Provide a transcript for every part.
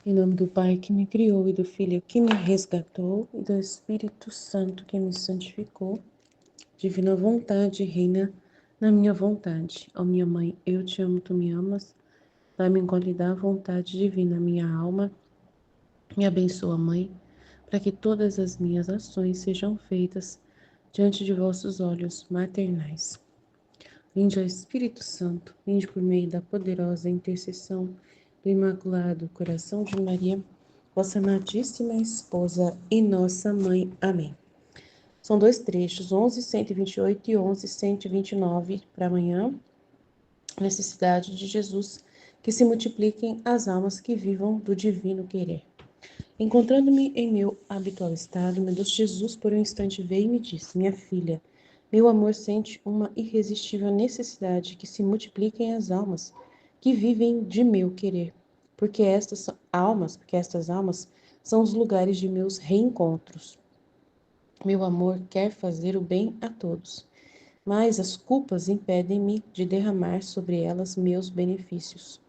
Em nome do Pai que me criou e do Filho que me resgatou e do Espírito Santo que me santificou, divina vontade reina na minha vontade. Ó minha mãe, eu te amo, tu me amas. Dá-me qualidade, vontade divina, minha alma. Me abençoa, Mãe, para que todas as minhas ações sejam feitas diante de vossos olhos maternais. Vinde ao Espírito Santo, vinde por meio da poderosa intercessão do Imaculado Coração de Maria, vossa amadíssima esposa e nossa mãe. Amém. São dois trechos, 11:128 e 11:129 para amanhã. Necessidade de Jesus, que se multipliquem as almas que vivam do divino querer. Encontrando-me em meu habitual estado, meu Deus Jesus por um instante veio e me disse: Minha filha, meu amor sente uma irresistível necessidade que se multipliquem as almas que vivem de meu querer, porque estas almas são os lugares de meus reencontros. Meu amor quer fazer o bem a todos, mas as culpas impedem-me de derramar sobre elas meus benefícios.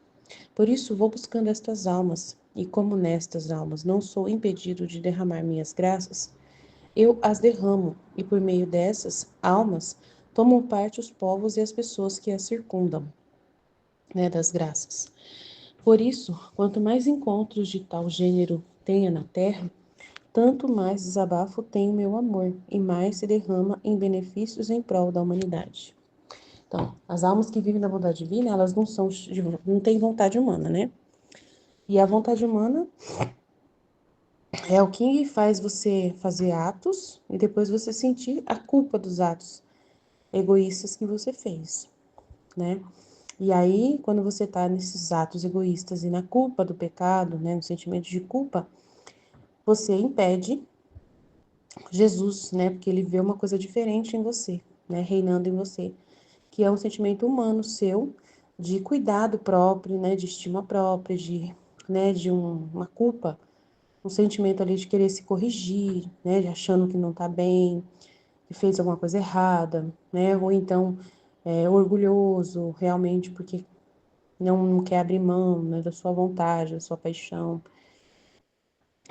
Por isso vou buscando estas almas, e como nestas almas não sou impedido de derramar minhas graças, eu as derramo, e por meio dessas almas tomam parte os povos e as pessoas que as circundam, das graças. Por isso, quanto mais encontros de tal gênero tenha na terra, tanto mais desabafo tem o meu amor, e mais se derrama em benefícios em prol da humanidade. Então, as almas que vivem na bondade divina, elas não têm vontade humana, né? E a vontade humana é o que faz você fazer atos e depois você sentir a culpa dos atos egoístas que você fez, né? E aí, quando você tá nesses atos egoístas e na culpa do pecado, né, no sentimento de culpa, você impede Jesus, né? Porque ele vê uma coisa diferente em você, né? Reinando em você, que é um sentimento humano seu de cuidado próprio, né? De estima própria, uma culpa, um sentimento ali de querer se corrigir, né? De achando que não tá bem, que fez alguma coisa errada, né? Ou então orgulhoso, realmente, porque não quer abrir mão, né? Da sua vontade, da sua paixão.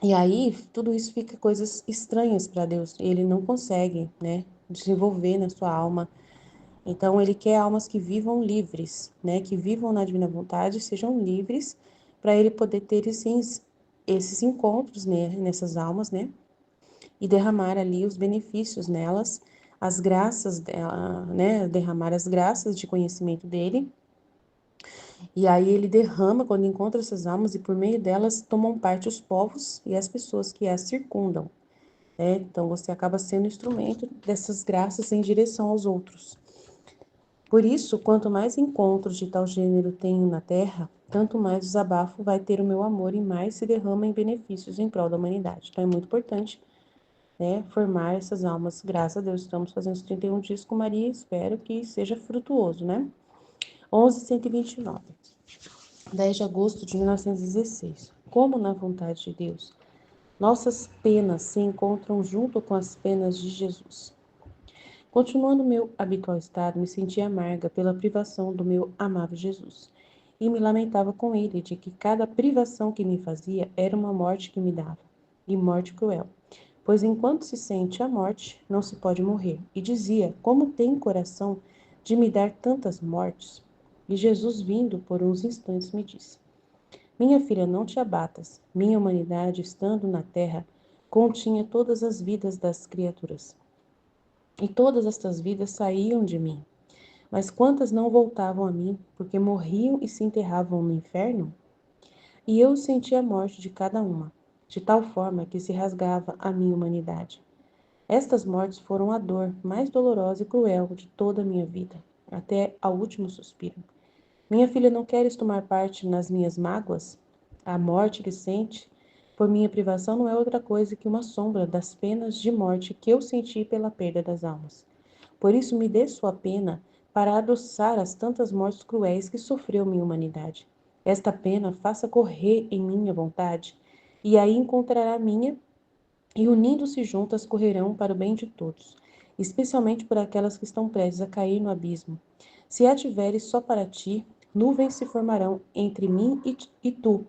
E aí, tudo isso fica coisas estranhas para Deus. Ele não consegue, né, desenvolver na sua alma. Então, ele quer almas que vivam livres, né, que vivam na divina vontade, sejam livres, para ele poder ter esses encontros, né, nessas almas, né, e derramar ali os benefícios nelas, as graças dela, né, derramar as graças de conhecimento dele. E aí ele derrama quando encontra essas almas e por meio delas tomam parte os povos e as pessoas que as circundam. Então você acaba sendo instrumento dessas graças em direção aos outros. Por isso, quanto mais encontros de tal gênero tenho na Terra, tanto mais desabafo vai ter o meu amor e mais se derrama em benefícios em prol da humanidade. Então é muito importante, né, formar essas almas. Graças a Deus estamos fazendo os 31 dias com Maria e espero que seja frutuoso, né? 11:129. 10 de agosto de 1916. Como na vontade de Deus, nossas penas se encontram junto com as penas de Jesus. Continuando meu habitual estado, me sentia amarga pela privação do meu amável Jesus, e me lamentava com ele de que cada privação que me fazia era uma morte que me dava, e morte cruel, pois enquanto se sente a morte, não se pode morrer. E dizia: como tem coração de me dar tantas mortes? E Jesus, vindo por uns instantes, me disse: minha filha, não te abatas. Minha humanidade, estando na terra, continha todas as vidas das criaturas. E todas estas vidas saíam de mim. Mas quantas não voltavam a mim, porque morriam e se enterravam no inferno? E eu senti a morte de cada uma, de tal forma que se rasgava a minha humanidade. Estas mortes foram a dor mais dolorosa e cruel de toda a minha vida, até ao último suspiro. Minha filha, não queres tomar parte nas minhas mágoas? A morte que sente por minha privação não é outra coisa que uma sombra das penas de morte que eu senti pela perda das almas. Por isso me dê sua pena para adoçar as tantas mortes cruéis que sofreu minha humanidade. Esta pena faça correr em minha vontade, e aí encontrará minha, e unindo-se juntas correrão para o bem de todos, especialmente por aquelas que estão prestes a cair no abismo. Se a tiveres só para ti, nuvens se formarão entre mim e tu,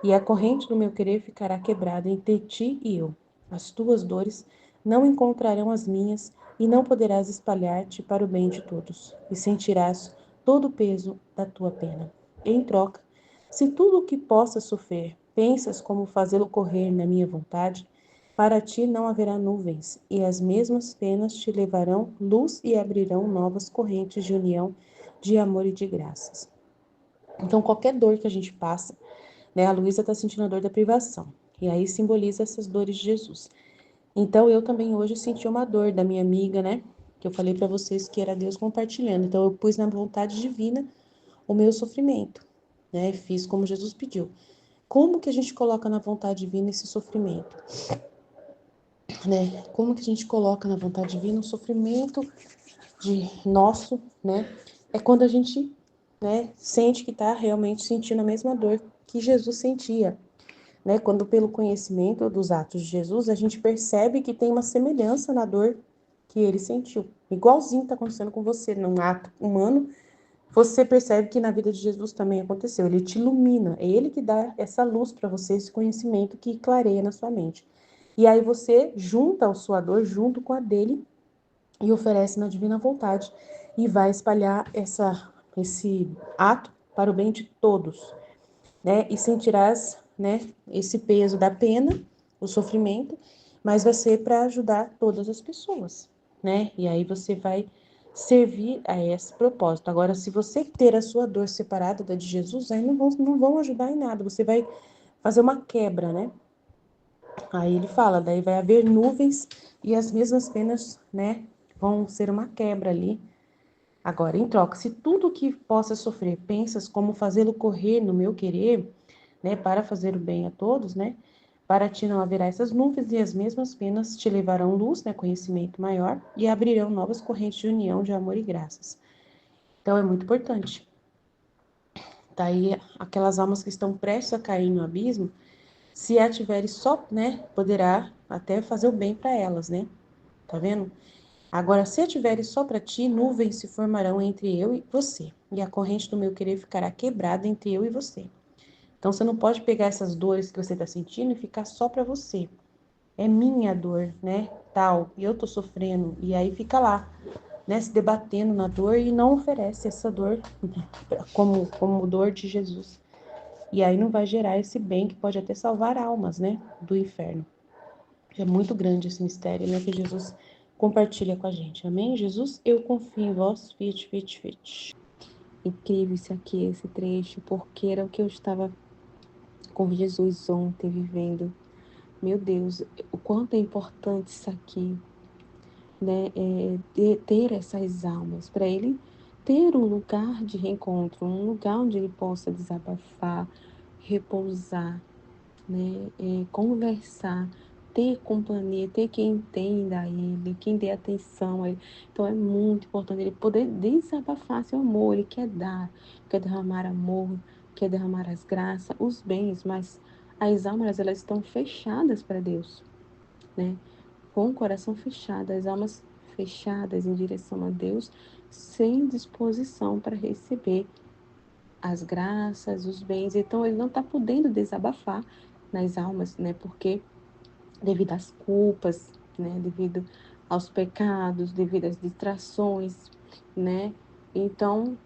e a corrente do meu querer ficará quebrada entre ti e eu. As tuas dores não encontrarão as minhas, e não poderás espalhar-te para o bem de todos, e sentirás todo o peso da tua pena. Em troca, se tudo o que possas sofrer pensas como fazê-lo correr na minha vontade, para ti não haverá nuvens, e as mesmas penas te levarão luz e abrirão novas correntes de união, de amor e de graças. Então, qualquer dor que a gente passa, né? A Luísa está sentindo a dor da privação. E aí simboliza essas dores de Jesus. Então, eu também hoje senti uma dor da minha amiga, né? Que eu falei para vocês que era Deus compartilhando. Então, eu pus na vontade divina o meu sofrimento, né? E fiz como Jesus pediu. Como que a gente coloca na vontade divina esse sofrimento, né? Como que a gente coloca na vontade divina o sofrimento de nosso, né? É quando a gente, né, sente que está realmente sentindo a mesma dor que Jesus sentia, né? Quando pelo conhecimento dos atos de Jesus, a gente percebe que tem uma semelhança na dor que ele sentiu. Igualzinho está acontecendo com você num ato humano, você percebe que na vida de Jesus também aconteceu. Ele te ilumina, é ele que dá essa luz para você, esse conhecimento que clareia na sua mente. E aí você junta a sua dor junto com a dele e oferece na divina vontade e vai espalhar esse ato para o bem de todos, né? E sentirás, né, esse peso da pena, o sofrimento, mas vai ser para ajudar todas as pessoas, né? E aí você vai servir a esse propósito. Agora, se você ter a sua dor separada da de Jesus, aí não vão ajudar em nada. Você vai fazer uma quebra, né? Aí ele fala, daí vai haver nuvens e as mesmas penas, né, vão ser uma quebra ali. Agora, em troca, se tudo que possa sofrer pensas como fazê-lo correr no meu querer, né, para fazer o bem a todos, né, para ti não haverá essas nuvens e as mesmas penas te levarão luz, né, conhecimento maior e abrirão novas correntes de união, de amor e graças. Então, é muito importante. Tá aí aquelas almas que estão prestes a cair no abismo, se a tiveres só, né, poderá até fazer o bem para elas, né? Tá vendo? Agora, se a tiveres só para ti, nuvens se formarão entre eu e você, e a corrente do meu querer ficará quebrada entre eu e você. Então, você não pode pegar essas dores que você está sentindo e ficar só para você. É minha dor, né? Tal, e eu tô sofrendo. E aí fica lá, né? Se debatendo na dor e não oferece essa dor como dor de Jesus. E aí não vai gerar esse bem que pode até salvar almas, né? Do inferno. É muito grande esse mistério, né? Que Jesus compartilha com a gente. Amém? Jesus, eu confio em vós. Fiat, fiat, fiat. Incrível isso aqui, esse trecho, porque era o que eu estava com Jesus ontem vivendo. Meu Deus, o quanto é importante isso aqui, né? Ter essas almas, para ele ter um lugar de reencontro, um lugar onde ele possa desabafar, repousar, né? Conversar, ter companhia, ter quem entenda ele, quem dê atenção a ele. Então é muito importante ele poder desabafar seu amor, ele quer derramar amor, quer derramar as graças, os bens, mas as almas elas estão fechadas para Deus, né? Com o coração fechado, as almas fechadas em direção a Deus, sem disposição para receber as graças, os bens. Então, ele não está podendo desabafar nas almas, né? Porque devido às culpas, né? Devido aos pecados, devido às distrações, né? Então,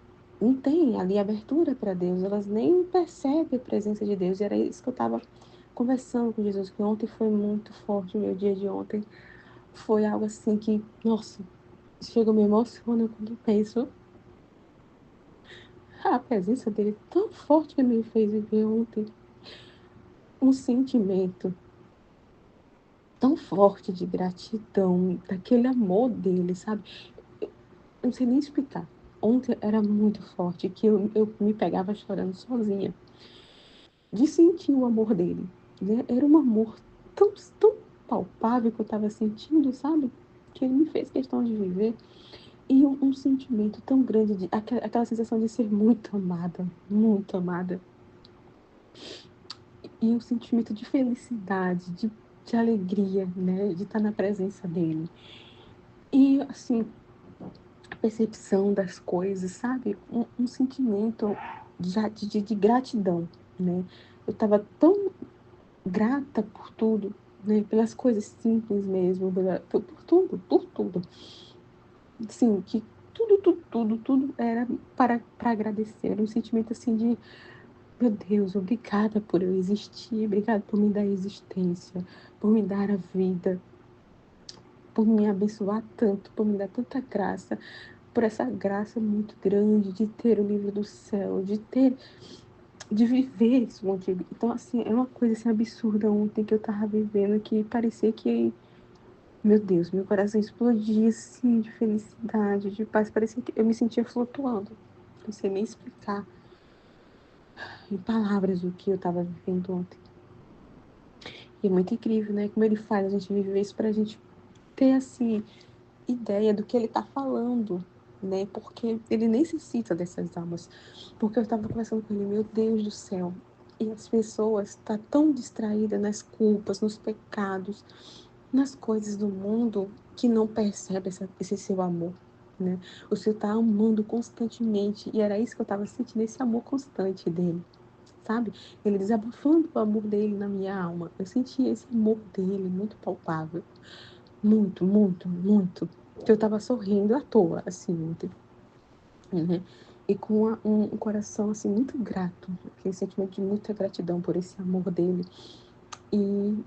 não tem ali abertura para Deus, elas nem percebem a presença de Deus. E era isso que eu estava conversando com Jesus, que ontem foi muito forte, o meu dia de ontem foi algo assim que, nossa, chega me emociona quando eu penso a presença dele tão forte que me fez viver ontem um sentimento tão forte de gratidão, daquele amor dele, sabe? Eu não sei nem explicar. Ontem era muito forte, que eu me pegava chorando sozinha, de sentir o amor dele, né? Era um amor tão palpável que eu estava sentindo, sabe? Que ele me fez questão de viver. E um sentimento tão grande, aquela sensação de ser muito amada. E um sentimento de felicidade, de alegria, né? De estar na presença dele. E, assim, a percepção das coisas, sabe? Um sentimento de gratidão, né? Eu estava tão grata por tudo, né? Pelas coisas simples mesmo, por tudo. Sim, que tudo era para agradecer. Era um sentimento assim de, meu Deus, obrigada por eu existir, obrigada por me dar existência, por me dar a vida, por me abençoar tanto, por me dar tanta graça, por essa graça muito grande de ter o livro do céu, de viver isso contigo. Então, assim, é uma coisa assim absurda ontem que eu tava vivendo que parecia que, meu Deus, meu coração explodia assim de felicidade, de paz, parecia que eu me sentia flutuando. Não sei nem explicar em palavras o que eu tava vivendo ontem. E é muito incrível, né? Como ele faz a gente viver isso pra gente ter, assim, ideia do que ele tá falando, né? Porque ele necessita dessas almas. Porque eu estava conversando com ele, meu Deus do céu. E as pessoas estão tão distraídas nas culpas, nos pecados, nas coisas do mundo, que não percebe esse seu amor, né? O Senhor está amando constantemente. E era isso que eu estava sentindo, esse amor constante dele, sabe? Ele desabafando o amor dele na minha alma. Eu senti esse amor dele muito palpável. Muito, muito, muito. Que eu tava sorrindo à toa, assim, ontem, né? E com um coração, assim, muito grato. Aquele sentimento de muita gratidão por esse amor dele. E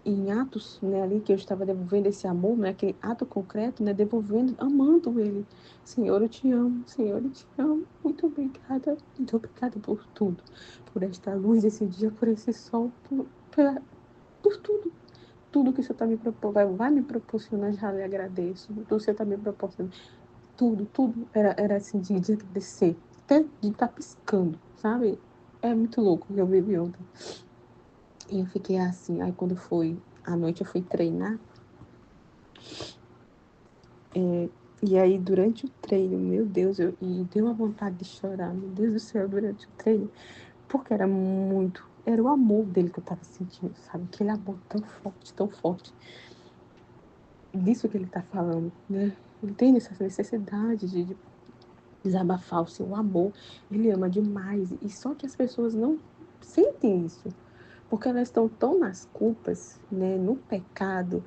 em atos, né, ali que eu estava devolvendo esse amor, né, aquele ato concreto, né, devolvendo, amando ele. Senhor, eu te amo, Senhor, eu te amo. Muito obrigada por tudo. Por esta luz, esse dia, por esse sol, por tudo. Tudo que o Senhor tá me vai me proporcionar, já lhe agradeço. Tudo que o Senhor está me proporcionando. Tudo era assim, de agradecer. Até de estar piscando, sabe? É muito louco o que eu vivi ontem. E eu fiquei assim, aí quando foi à noite eu fui treinar. E aí durante o treino, meu Deus, e deu uma vontade de chorar, meu Deus do céu, durante o treino. Porque era o amor dele que eu tava sentindo, sabe? Aquele amor tão forte. Disso que ele tá falando, né? Ele tem essa necessidade de desabafar o seu amor. Ele ama demais. E só que as pessoas não sentem isso. Porque elas estão tão nas culpas, né, no pecado,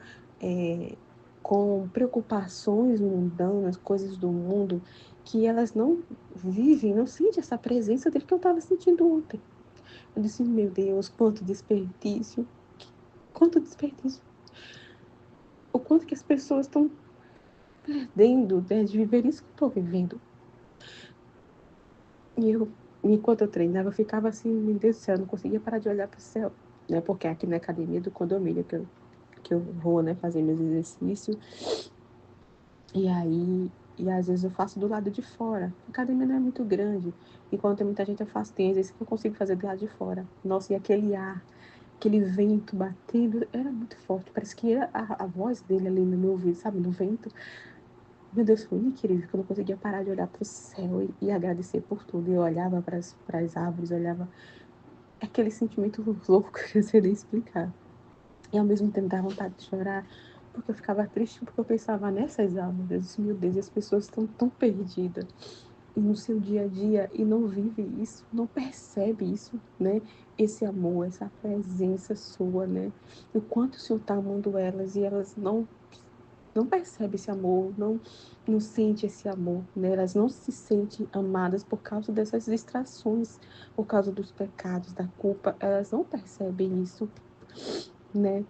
com preocupações mundanas, coisas do mundo, que elas não vivem, não sentem essa presença dele que eu estava sentindo ontem. Eu disse, meu Deus, quanto desperdício. Quanto desperdício. O quanto que as pessoas estão perdendo, né, de viver isso que eu estou vivendo. E eu, enquanto eu treinava, eu ficava assim, meu Deus do céu, eu não conseguia parar de olhar para o céu, né? Porque é aqui na academia do condomínio que eu vou, né, fazer meus exercícios. E aí, e às vezes eu faço do lado de fora. A academia não é muito grande. E quando tem muita gente, eu faço, tem exercício que eu consigo fazer do lado de fora. Nossa, e aquele ar, aquele vento batendo, era muito forte. Parece que era a voz dele ali no meu ouvido, sabe, no vento. Meu Deus, foi incrível, que eu não conseguia parar de olhar para o céu e agradecer por tudo. Eu olhava para as árvores, olhava aquele sentimento louco que eu sei nem explicar. E ao mesmo tempo dava vontade de chorar, porque eu ficava triste, porque eu pensava nessas almas. Eu disse, meu Deus, as pessoas estão tão perdidas no seu dia a dia e não vive isso, não percebe isso, né? Esse amor, essa presença sua, né? O quanto o Senhor está amando elas e elas não percebem esse amor, não sente esse amor, né? Elas não se sentem amadas por causa dessas distrações, por causa dos pecados, da culpa, elas não percebem isso, né?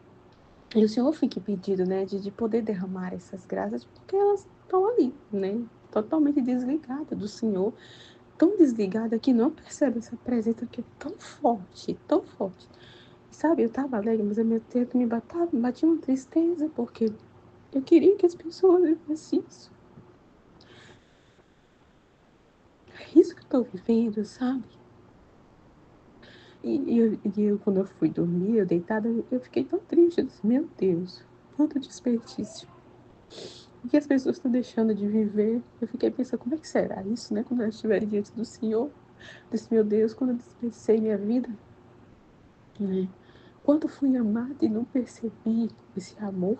E o Senhor fica pedindo, né, de poder derramar essas graças, porque elas estão ali, né? Totalmente desligadas do Senhor, tão desligada que não percebe essa presença que é tão forte, tão forte. Sabe, eu tava alegre, mas ao mesmo tempo me batia uma tristeza, porque eu queria que as pessoas vivessem isso. É isso que eu tô vivendo, sabe? E eu, quando eu fui dormir, eu deitada, eu fiquei tão triste. Eu disse, meu Deus, quanto desperdício. O que as pessoas estão deixando de viver? Eu fiquei pensando, como é que será isso, né? Quando elas estiverem diante do Senhor. Eu disse, meu Deus, quando eu desperdicei minha vida, né? Quanto fui amada e não percebi esse amor,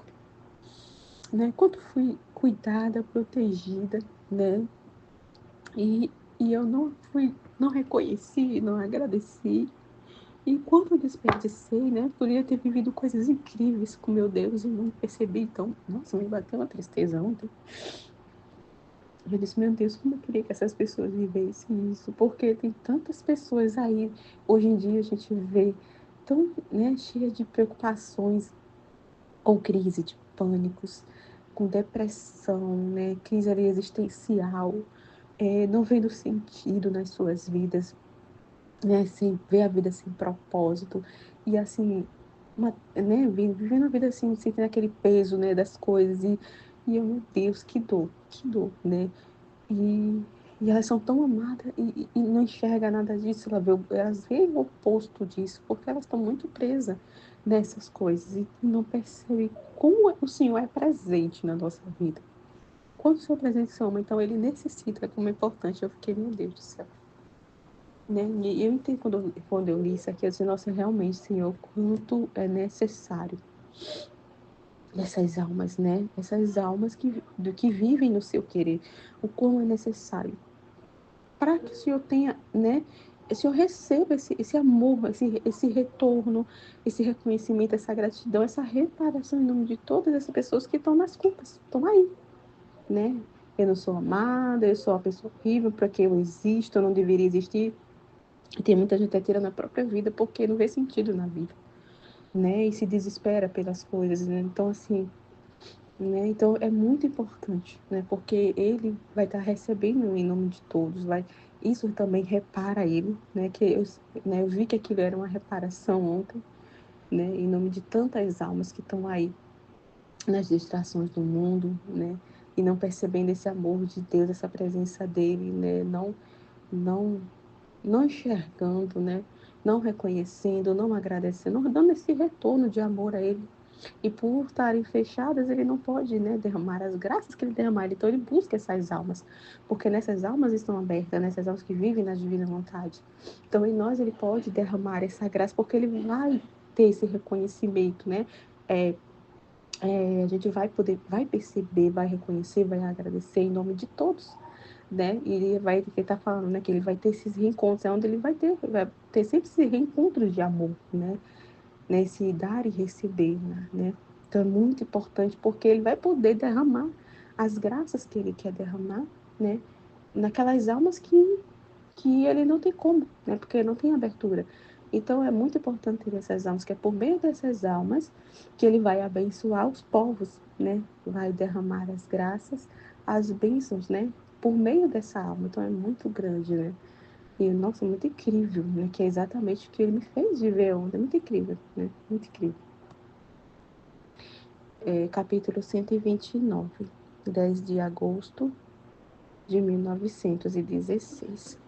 né? Quanto fui cuidada, protegida, né? E, e eu não reconheci, não agradeci. E quando eu desperdicei, né, poderia ter vivido coisas incríveis com meu Deus e não percebi. Então, nossa, me bateu uma tristeza ontem. Eu disse, meu Deus, como eu queria que essas pessoas vivessem isso, porque tem tantas pessoas aí, hoje em dia a gente vê tão, né, cheia de preocupações, com crise de pânicos, com depressão, né, crise ali existencial, não vendo sentido nas suas vidas, né, sem ver a vida sem propósito, e assim, né, vivendo a vida assim, sentindo aquele peso, né, das coisas, e eu, meu Deus, que dor, né, e, e elas são tão amadas e não enxerga nada disso, elas veem o oposto disso, porque elas estão muito presas nessas coisas e não percebem como o Senhor é presente na nossa vida. Quando o Senhor é presente, Senhor, então ele necessita, como é importante. Eu fiquei, meu Deus do céu. Né? E eu entendo quando eu li isso aqui, eu disse, nossa, realmente, Senhor, quanto é necessário essas almas, né? Essas almas que vivem no seu querer, o como é necessário para que o Senhor tenha, né? O Senhor receba esse amor, esse retorno, esse reconhecimento, essa gratidão, essa reparação em nome de todas essas pessoas que estão nas culpas, estão aí, né? Eu não sou amada, eu sou uma pessoa horrível, para que eu existo, eu não deveria existir. E tem muita gente até tirando a própria vida porque não vê sentido na vida, né? E se desespera pelas coisas, né? Então, assim, né? Então é muito importante, né? Porque ele vai estar recebendo em nome de todos, isso também repara ele, né? Eu vi que aquilo era uma reparação ontem, né? Em nome de tantas almas que estão aí nas distrações do mundo, né? E não percebendo esse amor de Deus, essa presença dele, né? Não, não enxergando, né? Não reconhecendo, não agradecendo, não dando esse retorno de amor a ele. E por estarem fechadas, ele não pode, né, derramar as graças que ele derramar. Então ele busca essas almas, porque nessas almas estão abertas, nessas almas que vivem na divina vontade. Então em nós ele pode derramar essa graça, porque ele vai ter esse reconhecimento, né? É, a gente vai perceber, vai reconhecer, vai agradecer em nome de todos, né? E ele tá falando, né, que ele vai ter esses reencontros, é onde ele vai ter sempre esses reencontros de amor, né? Nesse dar e receber, né? Então é muito importante porque ele vai poder derramar as graças que ele quer derramar, né? Naquelas almas que ele não tem como, né? Porque não tem abertura. Então é muito importante ter essas almas, que é por meio dessas almas que ele vai abençoar os povos, né? Vai derramar as graças, as bênçãos, né? Por meio dessa alma. Então é muito grande, né? E, nossa, muito incrível, né? Que é exatamente o que ele me fez viver ontem. Muito incrível, né? Muito incrível. Capítulo 129, 10 de agosto de 1916.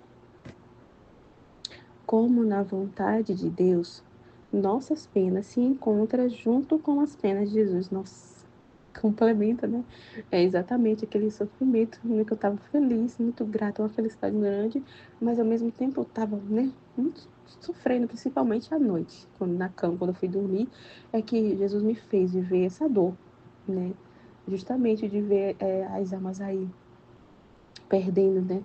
Como na vontade de Deus, nossas penas se encontram junto com as penas de Jesus. Nossa, complementa, né? É exatamente aquele sofrimento, né, que eu estava feliz, muito grata, uma felicidade grande, mas ao mesmo tempo eu estava, né, muito sofrendo, principalmente à noite, na cama, quando eu fui dormir, é que Jesus me fez viver essa dor, né? Justamente de ver as almas aí perdendo, né,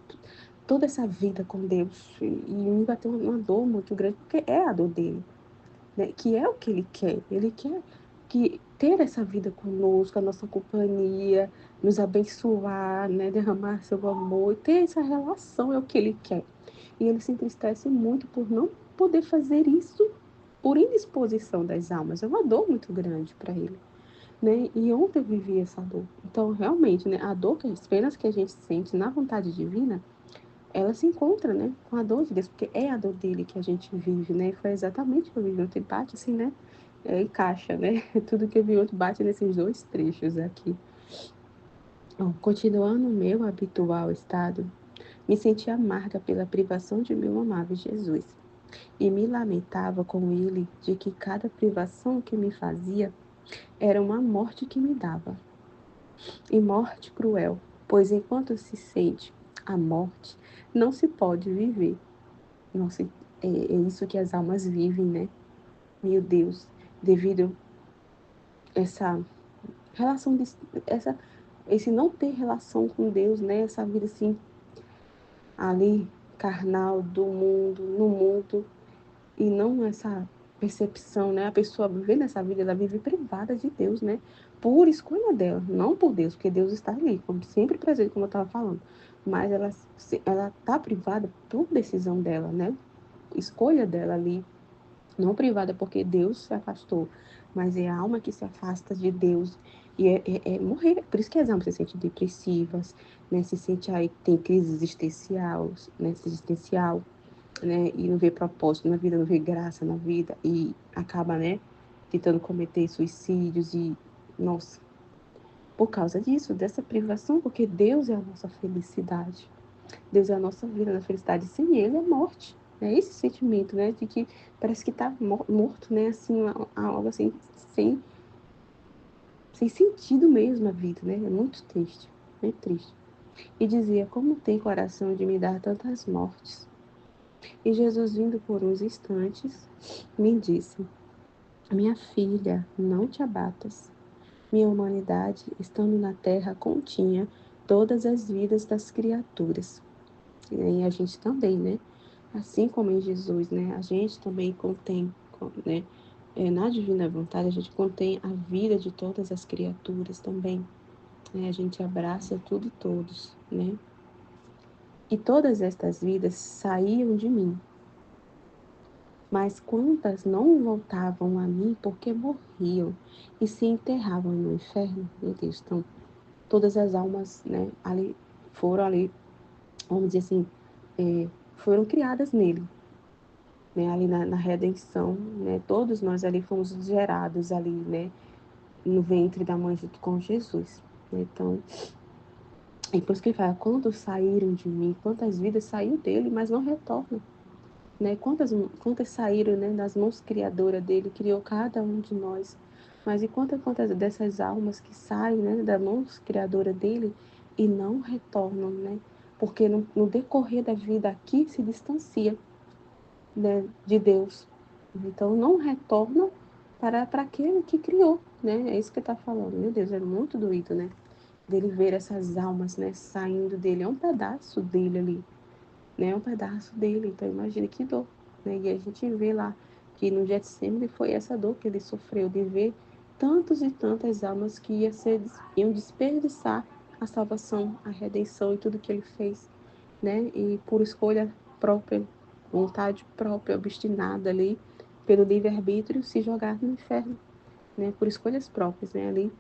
toda essa vida com Deus. E me bateu uma dor muito grande, porque é a dor dele, né? Que é o que ele quer. Ele quer ter essa vida conosco, a nossa companhia, nos abençoar, né? Derramar seu amor, ter essa relação é o que ele quer. E ele se entristece muito por não poder fazer isso por indisposição das almas. É uma dor muito grande para ele, né? E ontem eu vivi essa dor. Então, realmente, né? A dor, as penas que a gente sente na vontade divina, ela se encontra, né, com a dor de Deus, porque é a dor dele que a gente vive, né? Foi exatamente o que eu vivi ontem, bate assim, né? Encaixa, né? Tudo que eu vi ontem bate nesses dois trechos aqui. Bom, continuando o meu habitual estado, me senti amarga pela privação de meu amável Jesus, e me lamentava com ele de que cada privação que me fazia era uma morte que me dava, e morte cruel, pois enquanto se sente a morte, não se pode viver. Nossa, é isso que as almas vivem, né? Meu Deus, devido a essa relação, essa, esse não ter relação com Deus, né? Essa vida assim, ali, carnal, do mundo, no mundo, e não essa percepção, né? A pessoa viver nessa vida, ela vive privada de Deus, né? Por escolha dela, não por Deus, porque Deus está ali, como sempre presente, como eu estava falando. Mas ela está privada por decisão dela, né? Escolha dela ali, não privada porque Deus se afastou, mas é a alma que se afasta de Deus e é morrer. Por isso que as almas se sentem depressivas, né? Se sente aí, tem crise existencial, né? E não vê propósito na vida, não vê graça na vida e acaba, né? Tentando cometer suicídios e, nossa, por causa disso, dessa privação, porque Deus é a nossa felicidade. Deus é a nossa vida na felicidade. Sem Ele é morte. É esse sentimento, né? De que parece que está morto, né? Assim, algo assim, sem, sem sentido mesmo a vida, né? É muito triste, muito triste. E dizia, como tem coração de me dar tantas mortes? E Jesus, vindo por uns instantes, me disse, minha filha, não te abatas. Minha humanidade, estando na terra, continha todas as vidas das criaturas. E a gente também, né? Assim como em Jesus, né? A gente também contém, né? Na divina vontade, a gente contém a vida de todas as criaturas também. Né? A gente abraça tudo e todos, né? E todas estas vidas saíam de mim. Mas quantas não voltavam a mim porque morriam e se enterravam no inferno? Meu Deus, então, todas as almas, né? Foram ali, vamos dizer assim, foram criadas nele, né, ali na redenção, né, todos nós ali fomos gerados ali, né, no ventre da mãe junto com Jesus, né, então, e por isso que ele fala, quando saíram de mim, quantas vidas saiu dele, mas não retornam, né, quantas saíram, né, das mãos criadoras dele, criou cada um de nós, mas e quantas dessas almas que saem, né, das mãos criadoras dele e não retornam, né, porque no decorrer da vida aqui se distancia, né, de Deus. Então, não retorna para aquele que criou, né? É isso que está falando. Meu Deus, é muito doído, né? Dele ver essas almas, né, saindo dele. É um pedaço dele ali, né? É um pedaço dele. Então, imagine que dor, né? E a gente vê lá que no Getsemane foi essa dor que ele sofreu, de ver tantos e tantas almas que iam desperdiçar a salvação, a redenção e tudo que ele fez, né? E por escolha própria, vontade própria, obstinada ali, pelo livre-arbítrio, se jogar no inferno, né? Por escolhas próprias, né? Ali,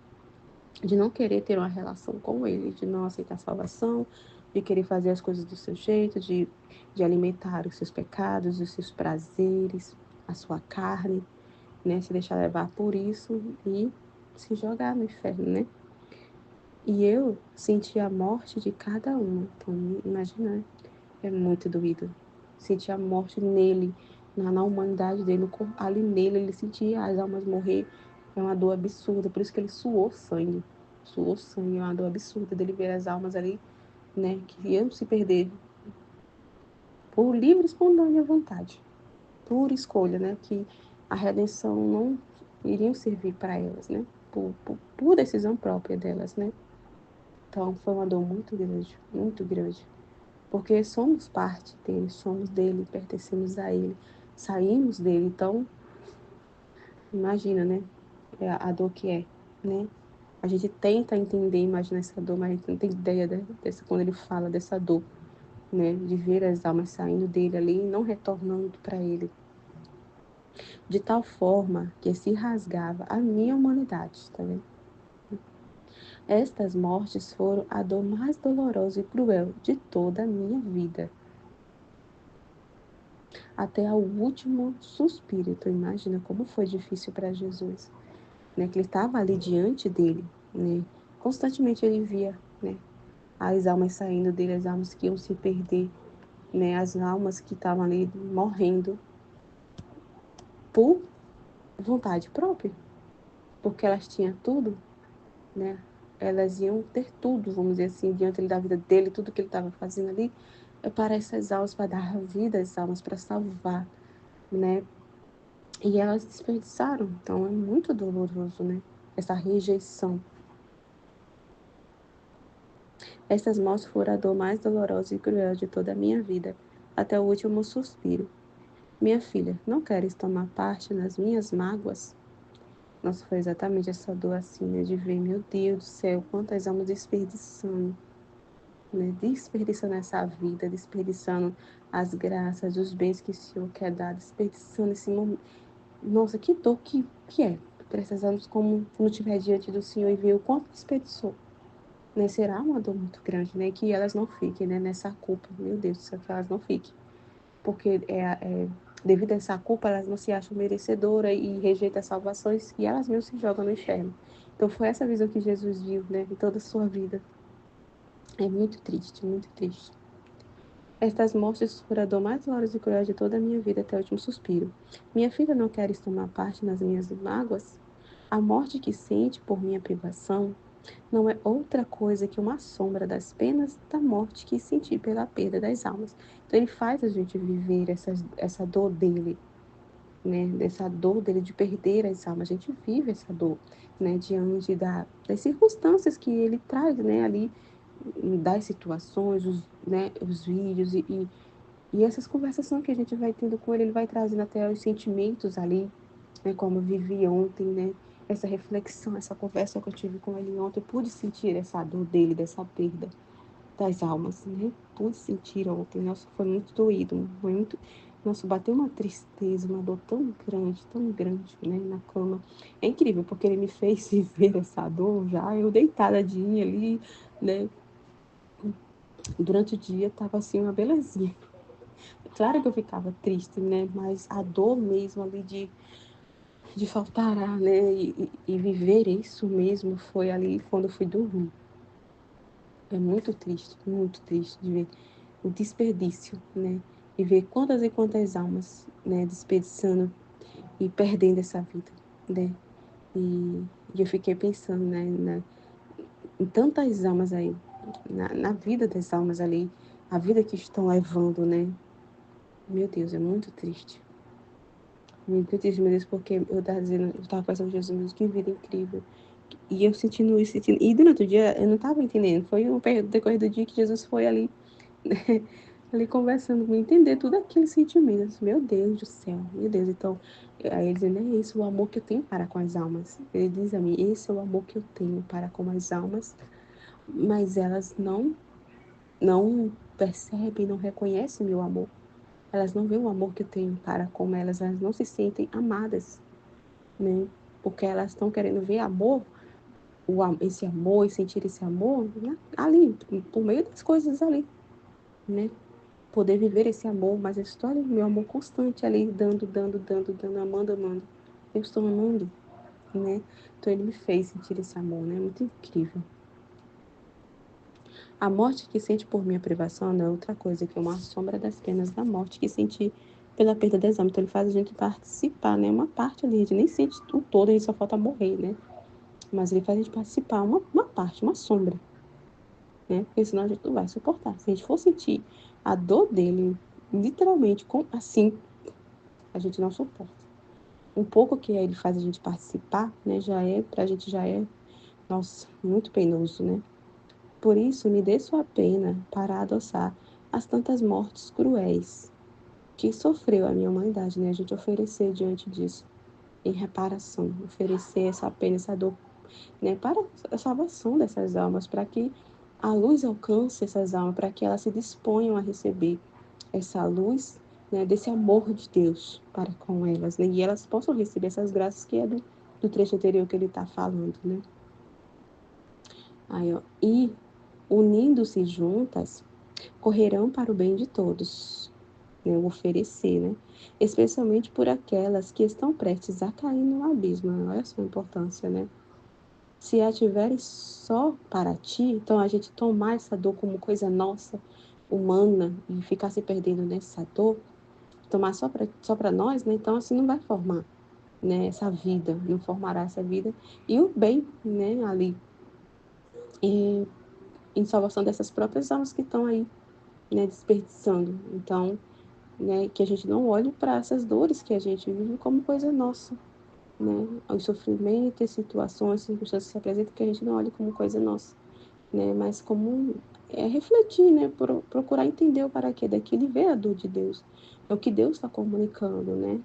de não querer ter uma relação com ele, de não aceitar a salvação, de querer fazer as coisas do seu jeito, de alimentar os seus pecados, os seus prazeres, a sua carne, né? Se deixar levar por isso e se jogar no inferno, né? E eu senti a morte de cada uma. Então, imagina, né? É muito doído. Sentir a morte nele, na humanidade dele, ali nele, ele sentia as almas morrer. É uma dor absurda, por isso que ele suou sangue. Suou sangue, é uma dor absurda dele ver as almas ali, né, que iam se perder por livre e espontânea vontade, por escolha, né, que a redenção não iriam servir para elas, né, por decisão própria delas, né. Então, foi uma dor muito grande, muito grande. Porque somos parte dele, somos dele, pertencemos a ele, saímos dele. Então, imagina, né? A dor que é, né? A gente tenta entender, imaginar essa dor, mas a gente não tem ideia dessa, quando ele fala dessa dor, né? De ver as almas saindo dele ali e não retornando para ele. De tal forma que se rasgava a minha humanidade, tá vendo? Estas mortes foram a dor mais dolorosa e cruel de toda a minha vida. Até ao último suspiro. Então, imagina como foi difícil para Jesus, né? Que ele estava ali diante dele, né? Constantemente ele via, né? As almas saindo dele, as almas que iam se perder, né? As almas que estavam ali morrendo por vontade própria, porque elas tinham tudo, né? Elas iam ter tudo, vamos dizer assim, diante da vida dele, tudo que ele estava fazendo ali, é para essas almas, para dar vida às almas, para salvar, né? E elas desperdiçaram. Então é muito doloroso, né? Essa rejeição. Essas mortes foram a dor mais dolorosa e cruel de toda a minha vida, até o último suspiro. Minha filha, não queres tomar parte nas minhas mágoas? Nossa, foi exatamente essa dor assim, né? De ver, meu Deus do céu, quantas almas desperdiçando, né? Desperdiçando essa vida, desperdiçando as graças, os bens que o Senhor quer dar, desperdiçando esse momento. Nossa, que dor que é. Precisamos, como não estiver diante do Senhor e ver o quanto desperdiçou. Né? Será uma dor muito grande, né? Que elas não fiquem, né? Nessa culpa. Meu Deus do céu, que elas não fiquem. Porque devido a essa culpa, elas não se acham merecedoras e rejeitam as salvações e elas mesmas se jogam no inferno. Então foi essa visão que Jesus viu, né? Em toda a sua vida. É muito triste, muito triste. Estas mortes foram a dor mais dolorosa e cruel de toda a minha vida até o último suspiro. Minha filha, não queres tomar parte nas minhas mágoas? A morte que sente por minha privação não é outra coisa que uma sombra das penas da morte que senti pela perda das almas. Então ele faz a gente viver essa dor dele, né? Dessa dor dele de perder as almas. A gente vive essa dor, né? Diante das circunstâncias que ele traz, né? Ali, das situações, os vídeos e essas conversações que a gente vai tendo com ele, ele vai trazendo até os sentimentos ali, né? Como eu vivi ontem, né? Essa reflexão, essa conversa que eu tive com ele ontem, eu pude sentir essa dor dele, dessa perda das almas, né? Pude sentir ontem. Nossa, foi muito doído, foi muito. Nossa, bateu uma tristeza, uma dor tão grande, né? Na cama. É incrível, porque ele me fez viver essa dor já, eu deitadinha ali, né? Durante o dia tava assim uma belezinha. Claro que eu ficava triste, né? Mas a dor mesmo ali de faltar ar, né? E viver isso mesmo foi ali quando eu fui dormir. É muito triste de ver o desperdício, né? E ver quantas e quantas almas, né, desperdiçando e perdendo essa vida, né? E eu fiquei pensando, né, em tantas almas aí, na vida das almas ali, a vida que estão levando, né? Meu Deus, é muito triste. Muito triste, meu Deus, porque eu tava pensando, Jesus, meu Deus, que vida incrível. E eu sentindo isso, sentindo. E durante o dia eu não estava entendendo. Foi o decorrer do dia que Jesus foi ali, né, ali conversando comigo, entender tudo aqueles sentimentos. Meu Deus do céu, meu Deus. Então, aí ele dizendo, é esse o amor que eu tenho para com as almas. Ele diz a mim, esse é o amor que eu tenho para com as almas, mas elas não percebem, não reconhecem meu amor. Elas não veem o amor que eu tenho para com elas não se sentem amadas, né? Porque elas estão querendo ver amor esse amor e sentir esse amor, né, ali, por meio das coisas ali, né? Poder viver esse amor, mas eu estou ali, meu amor constante ali, dando, amando. Eu estou amando, né? Então ele me fez sentir esse amor, né? Muito incrível. A morte que sente por minha privação não é outra coisa que uma sombra das penas da morte que senti pela perda das almas. Então ele faz a gente participar, né? Uma parte ali, a gente nem sente o todo, a gente só falta morrer, né? Mas ele faz a gente participar, uma parte, uma sombra, né? Porque senão a gente não vai suportar. Se a gente for sentir a dor dele, literalmente, assim, a gente não suporta. Um pouco que ele faz a gente participar, né? Pra gente já é, nossa, muito penoso, né? Por isso, me dê sua pena para adoçar as tantas mortes cruéis que sofreu a minha humanidade, né? A gente oferecer diante disso, em reparação, oferecer essa pena, essa dor, né, para a salvação dessas almas, para que a luz alcance essas almas, para que elas se disponham a receber essa luz, né, desse amor de Deus para com elas, né, e elas possam receber essas graças que é do trecho anterior que ele está falando, né. Aí, ó, e unindo-se juntas, correrão para o bem de todos, né, o oferecer, né, especialmente por aquelas que estão prestes a cair no abismo, né? Olha a sua importância, né. Se a tiveres só para ti, então a gente tomar essa dor como coisa nossa, humana, e ficar se perdendo nessa dor, tomar só para nós, né? Então assim não vai formar, né, essa vida, não formará essa vida. E o bem, né, ali, em, em salvação dessas próprias almas que estão aí, né, desperdiçando. Então, né, que a gente não olhe para essas dores que a gente vive como coisa nossa, né? Os sofrimentos, as situações, as circunstâncias que se apresentam, que a gente não olhe como coisa nossa, né? Mas como refletir, né? Procurar entender o paraquê daquilo e ver a dor de Deus. é o que Deus está comunicando, né?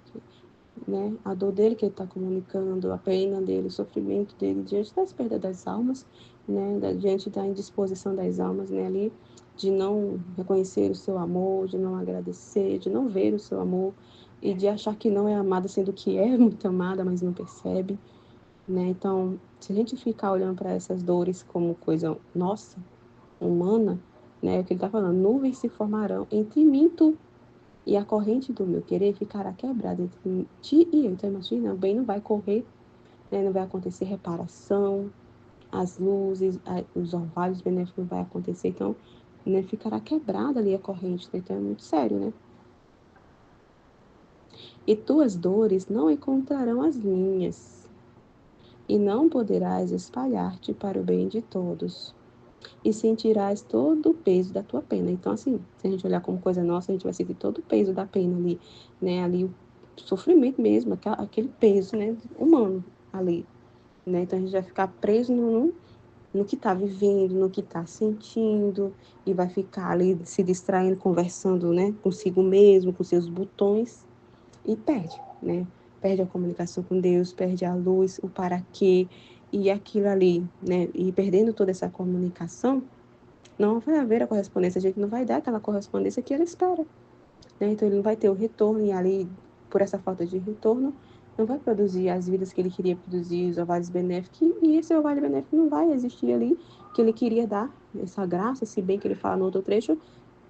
A dor dele que ele está comunicando, a pena dele, o sofrimento dele diante das perdas das almas, né? Diante da indisposição das almas, né? Ali, de não reconhecer o seu amor, de não agradecer, de não ver o seu amor e de achar que não é amada, sendo que é muito amada, mas não percebe, né? Então, se a gente ficar olhando para essas dores como coisa nossa, humana, né? O que ele está falando, nuvens se formarão entre mim e tu, e a corrente do meu querer ficará quebrada entre ti e eu. Então, imagina, o bem não vai correr, né? Não vai acontecer reparação, as luzes, os orvalhos benéficos não vai acontecer. Então, né, ficará quebrada ali a corrente. Né? Então, é muito sério, né? E tuas dores não encontrarão as minhas, e não poderás espalhar-te para o bem de todos, e sentirás todo o peso da tua pena. Então, assim, se a gente olhar como coisa nossa, a gente vai sentir todo o peso da pena ali, né? Ali o sofrimento mesmo, aquele peso, né? Humano ali, né? Então, a gente vai ficar preso no que está vivendo, no que está sentindo, e vai ficar ali se distraindo, conversando, né? Consigo mesmo, com seus botões, e perde, né? Perde a comunicação com Deus, perde a luz, o para quê, e aquilo ali, né? E perdendo toda essa comunicação, não vai haver a correspondência, a gente não vai dar aquela correspondência que ele espera, né? Então ele não vai ter o retorno, e ali, por essa falta de retorno, não vai produzir as vidas que ele queria produzir, os ovários benéficos, e esse ovário benéfico não vai existir ali, que ele queria dar, essa graça, esse bem que ele fala no outro trecho,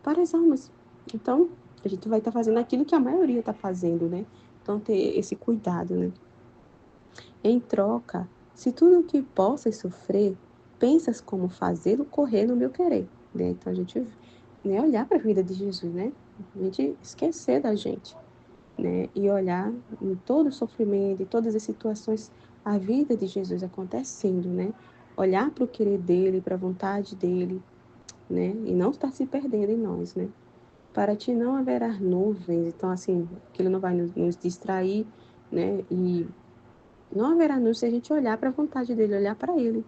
para as almas. Então, a gente vai estar fazendo aquilo que a maioria está fazendo, né? Então, ter esse cuidado, né? Em troca, se tudo o que possas sofrer, pensas como fazê-lo correr no meu querer, né? Então, a gente, né, olhar para a vida de Jesus, né? A gente esquecer da gente, né? E olhar em todo o sofrimento, em todas as situações, a vida de Jesus acontecendo, né? Olhar para o querer dele, para a vontade dele, né? E não estar se perdendo em nós, né? Para ti não haverá nuvens, então assim, aquilo não vai nos distrair, né? E não haverá nuvens se a gente olhar para a vontade dele, olhar para ele,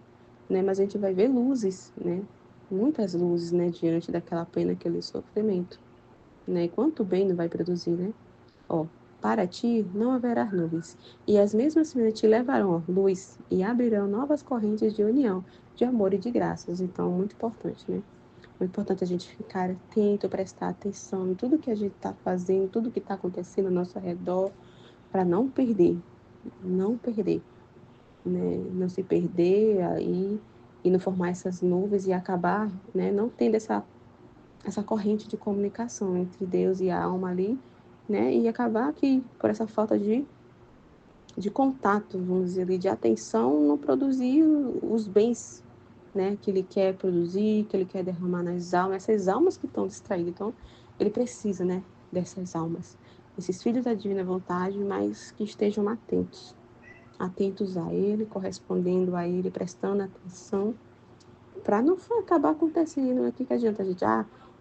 né? Mas a gente vai ver luzes, né? Muitas luzes, né? Diante daquela pena, aquele sofrimento, né? E quanto bem não vai produzir, né? Ó, para ti não haverá nuvens, e as mesmas penas te levarão à luz e abrirão novas correntes de união, de amor e de graças. Então, muito importante, né? É importante a gente ficar atento, prestar atenção em tudo que a gente está fazendo, tudo que está acontecendo ao nosso redor, para não perder, né? Não se perder aí e não formar essas nuvens e acabar, né? Não tendo essa corrente de comunicação entre Deus e a alma ali, né? E acabar que por essa falta de contato, vamos dizer ali, de atenção, não produzir os bens, né, que ele quer produzir, que ele quer derramar nas almas, essas almas que estão distraídas. Então, ele precisa, né, dessas almas, esses filhos da divina vontade, mas que estejam atentos, atentos a ele, correspondendo a ele, prestando atenção, para não acabar acontecendo. Aqui que adianta a gente,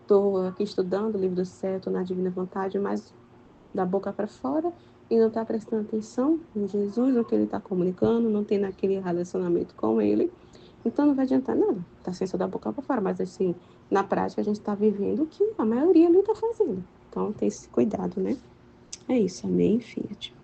estou aqui estudando o livro do céu, estou na divina vontade, mas da boca para fora e não está prestando atenção em Jesus, no que ele está comunicando, não tem naquele relacionamento com ele. Então não vai adiantar nada, tá sendo só da boca para fora, mas assim, na prática a gente está vivendo o que a maioria ali está fazendo. Então tem esse cuidado, né? É isso, amém, Fiat.